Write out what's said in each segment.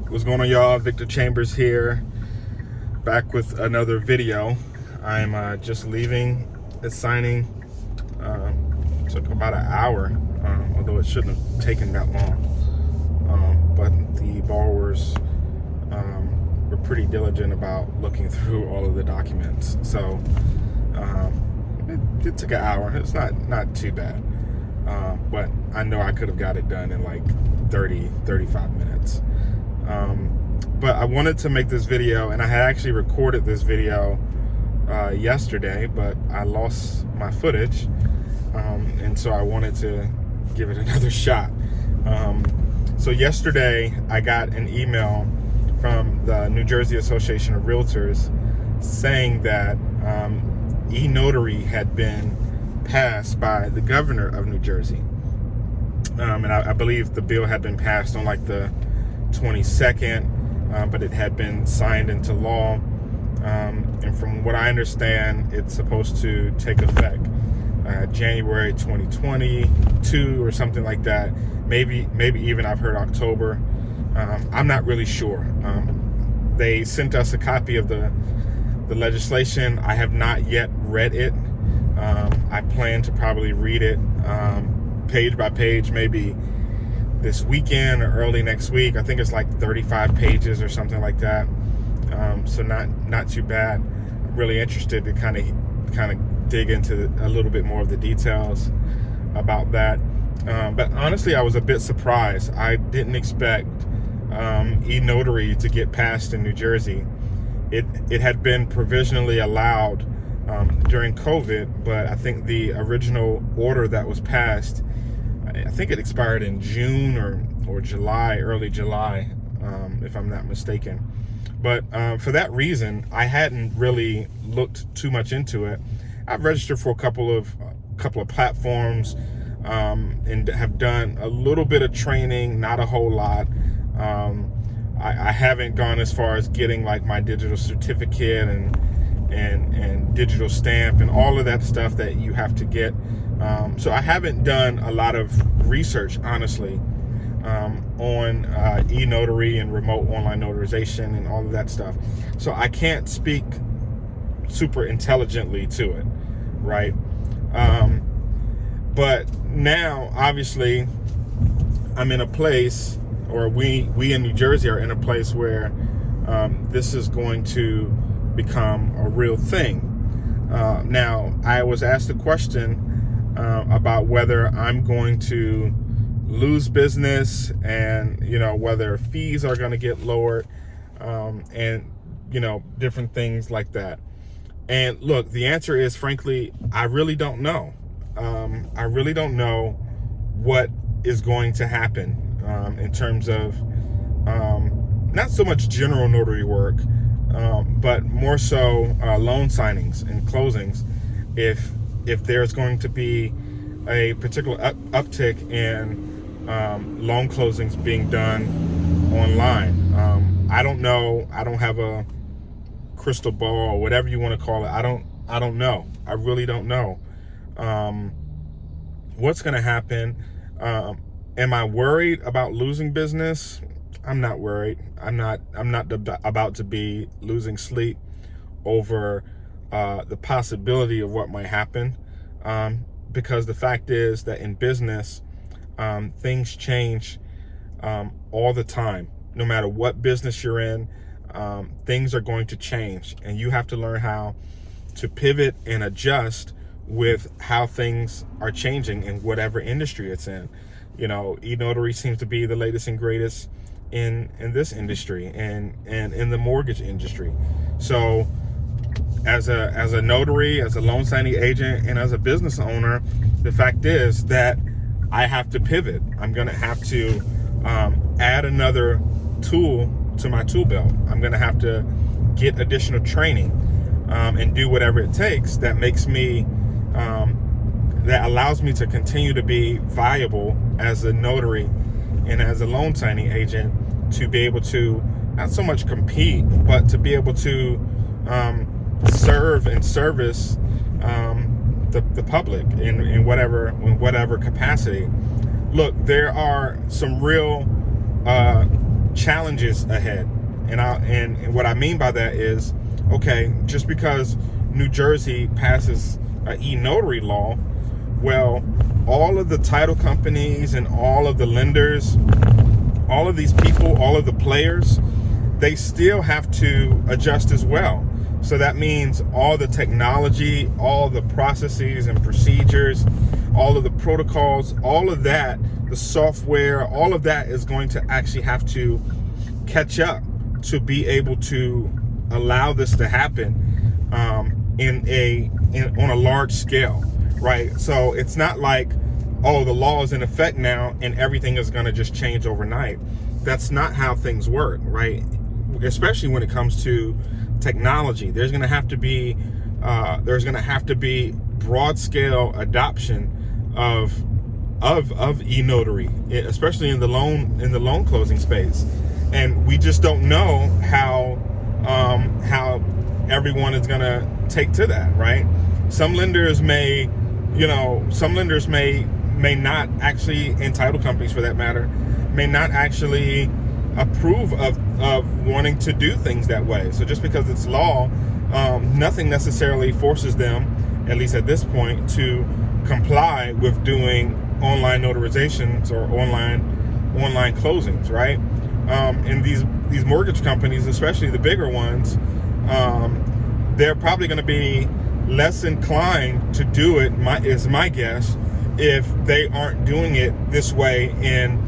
What's going on, y'all? Victor Chambers here, back with another video. I'm just leaving the signing. Took about an hour, although it shouldn't have taken that long. But the borrowers were pretty diligent about looking through all of the documents. So it took an hour. It's not too bad. But I know I could have got it done in like 35 minutes. But I wanted to make this video, and I had actually recorded this video yesterday, but I lost my footage, and so I wanted to give it another shot. So yesterday I got an email from the New Jersey Association of Realtors saying that e-Notary had been passed by the governor of New Jersey. And I believe the bill had been passed on like the 22nd, but it had been signed into law. And from what I understand, it's supposed to take effect January 2022 or something like that. Maybe even I've heard October. I'm not really sure. They sent us a copy of the legislation. I have not yet read it. I plan to probably read it page by page, maybe this weekend or early next week. I think it's like 35 pages or something like that. So not too bad. I'm really interested to kind of dig into a little bit more of the details about that. But honestly, I was a bit surprised. I didn't expect e-Notary to get passed in New Jersey. It had been provisionally allowed during COVID, but I think the original order that was passed, I think it expired in June or July, early July, if I'm not mistaken. But for that reason, I hadn't really looked too much into it. I've registered for a couple of platforms, and have done a little bit of training, not a whole lot. I haven't gone as far as getting like my digital certificate and digital stamp and all of that stuff that you have to get. So I haven't done a lot of research, honestly, on e-Notary and remote online notarization and all of that stuff. So I can't speak super intelligently to it, right? But now, obviously, I'm in a place, or we in New Jersey are in a place where this is going to become a real thing. Now, I was asked a question about whether I'm going to lose business, and whether fees are going to get lowered, and different things like that. And look, the answer is, frankly, I really don't know. I really don't know what is going to happen in terms of not so much general notary work, but more so loan signings and closings. If there's going to be a particular uptick in loan closings being done online. I don't know. I don't have a crystal ball or whatever you want to call it. I don't know. I really don't know what's going to happen. Am I worried about losing business? I'm not worried. I'm not about to be losing sleep over the possibility of what might happen, because the fact is that in business, things change all the time. No matter what business you're in, things are going to change, and you have to learn how to pivot and adjust with how things are changing in whatever industry it's in. E-Notary seems to be the latest and greatest in this industry and in the mortgage industry. So as a notary, as a loan signing agent, and as a business owner, the fact is that I have to pivot. I'm going to have to add another tool to my tool belt. I'm going to have to get additional training and do whatever it takes that makes me that allows me to continue to be viable as a notary and as a loan signing agent, to be able to not so much compete, but to be able to serve and service the public in whatever capacity. Look, there are some real challenges ahead. And what I mean by that is, okay, just because New Jersey passes an e-notary law, well, all of the title companies and all of the lenders, all of these people, all of the players, they still have to adjust as well. So that means all the technology, all the processes and procedures, all of the protocols, all of that, the software, all of that is going to actually have to catch up to be able to allow this to happen on a large scale, right? So it's not like, oh, the law is in effect now and everything is going to just change overnight. That's not how things work, right? Especially when it comes to technology, there's going to have to be broad scale adoption of e-notary, especially in the loan closing space. And we just don't know how everyone is going to take to that, right? Some lenders may not actually, and title companies for that matter, may not actually approve of wanting to do things that way. So just because it's law, nothing necessarily forces them, at least at this point, to comply with doing online notarizations or online closings, right? And these mortgage companies, especially the bigger ones, they're probably going to be less inclined to do it, is my guess, if they aren't doing it this way in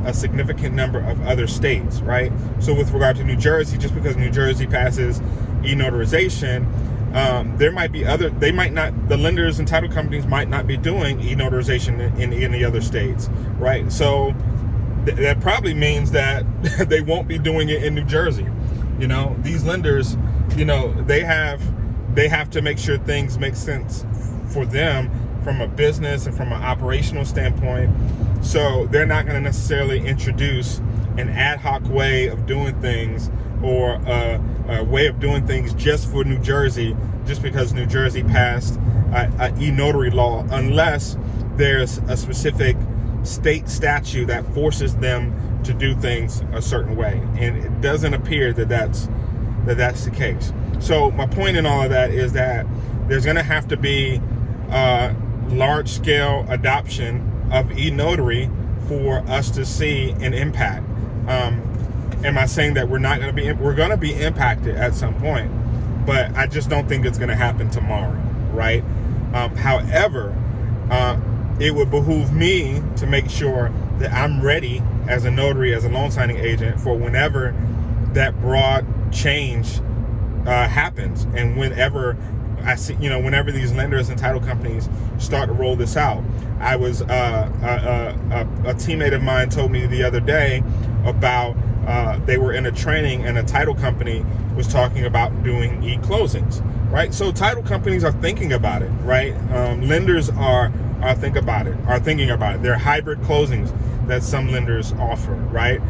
a significant number of other states, right? So with regard to New Jersey, just because New Jersey passes e-notarization, the lenders and title companies might not be doing e-notarization in any other states, right? So that probably means that they won't be doing it in New Jersey. These lenders, they have to make sure things make sense for them from a business and from an operational standpoint. So they're not going to necessarily introduce an ad hoc way of doing things or a way of doing things just for New Jersey, just because New Jersey passed an e-notary law, unless there's a specific state statute that forces them to do things a certain way. And it doesn't appear that that's the case. So my point in all of that is that there's going to have to be large-scale adoption of e-notary for us to see an impact. Am I saying that we're going to be impacted at some point, but I just don't think it's going to happen tomorrow, right? However, it would behoove me to make sure that I'm ready as a notary, as a loan signing agent, for whenever that broad change happens, and whenever I see, whenever these lenders and title companies start to roll this out. I was a teammate of mine told me the other day about they were in a training and a title company was talking about doing e-closings, right? So title companies are thinking about it, right? Lenders are thinking about it. There are hybrid closings that some lenders offer, right?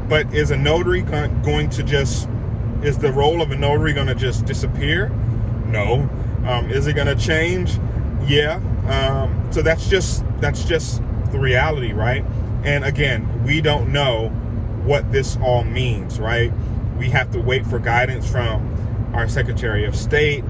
But is a notary going to just, is the role of a notary going to just disappear? No. Is it going to change? Yeah. So that's just the reality, right? And again, we don't know what this all means, right? We have to wait for guidance from our Secretary of State.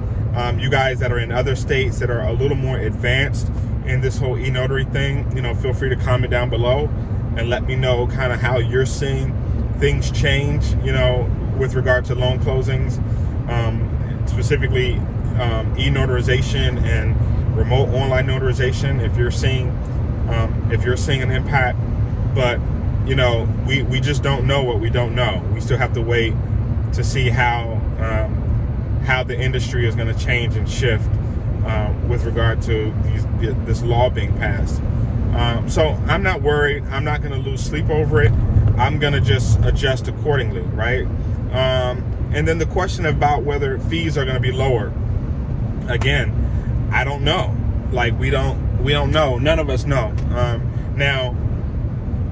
You guys that are in other states that are a little more advanced in this whole e-notary thing, feel free to comment down below and let me know kind of how you're seeing things change, with regard to loan closings, specifically e-notarization and remote online notarization. If you're seeing an impact, but we just don't know what we don't know. We still have to wait to see how the industry is going to change and shift with regard to this law being passed. So I'm not worried. I'm not going to lose sleep over it. I'm going to just adjust accordingly, right? And then the question about whether fees are going to be lowered. Again, I don't know. Like we don't know. None of us know. Now,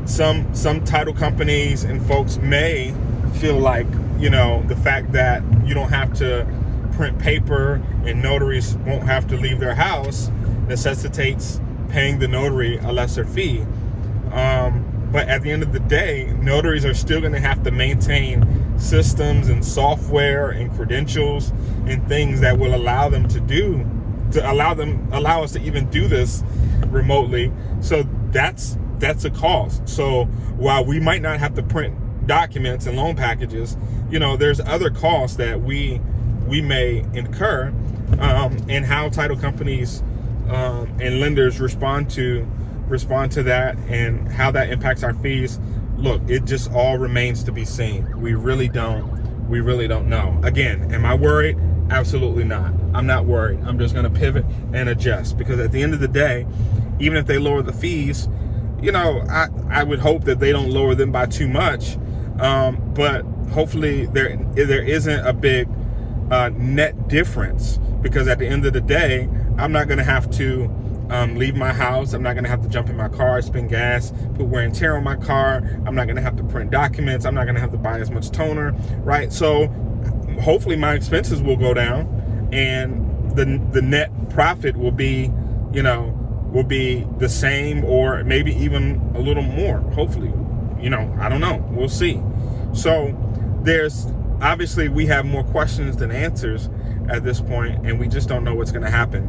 some title companies and folks may feel like, the fact that you don't have to print paper and notaries won't have to leave their house necessitates paying the notary a lesser fee. But at the end of the day, notaries are still going to have to maintain systems and software and credentials and things that will allow them allow us to even do this remotely. So that's a cost. So while we might not have to print documents and loan packages, there's other costs that we may incur, and how title companies and lenders respond to that, and how that impacts our fees. Look, it just all remains to be seen. We really don't know. Again, am I worried? Absolutely not. I'm not worried. I'm just going to pivot and adjust, because at the end of the day, even if they lower the fees, I would hope that they don't lower them by too much. But hopefully there isn't a big net difference, because at the end of the day, I'm not going to have to leave my house. I'm not going to have to jump in my car, spend gas, put wear and tear on my car. I'm not going to have to print documents. I'm not going to have to buy as much toner, right? So hopefully my expenses will go down, and the net profit will be, the same, or maybe even a little more, hopefully. I don't know. We'll see. So obviously we have more questions than answers at this point, and we just don't know what's going to happen.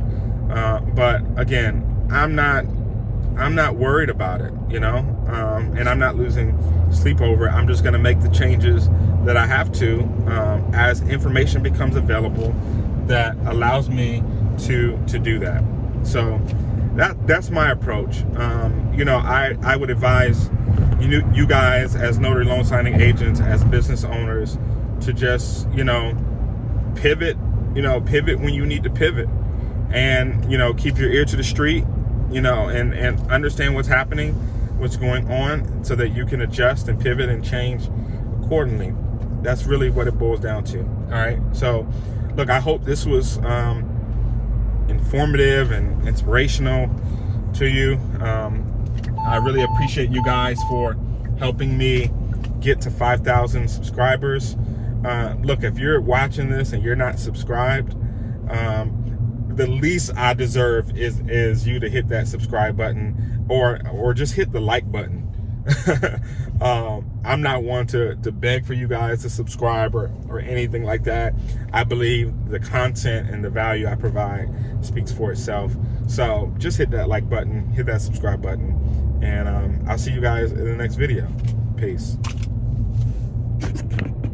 But again, I'm not worried about it, and I'm not losing sleep over it. I'm just going to make the changes that I have to, as information becomes available that allows me to do that. So that's my approach. I would advise you guys, as notary loan signing agents, as business owners, to just pivot when you need to pivot, and keep your ear to the street, and understand what's happening, what's going on, so that you can adjust and pivot and change accordingly. That's really what it boils down to. All right. So look, I hope this was informative and inspirational to you. I really appreciate you guys for helping me get to 5,000 subscribers. Look, if you're watching this and you're not subscribed, the least I deserve is you to hit that subscribe button, or just hit the like button. I'm not one to beg for you guys to subscribe or anything like that. I believe the content and the value I provide speaks for itself. So just hit that like button, hit that subscribe button, and I'll see you guys in the next video. Peace.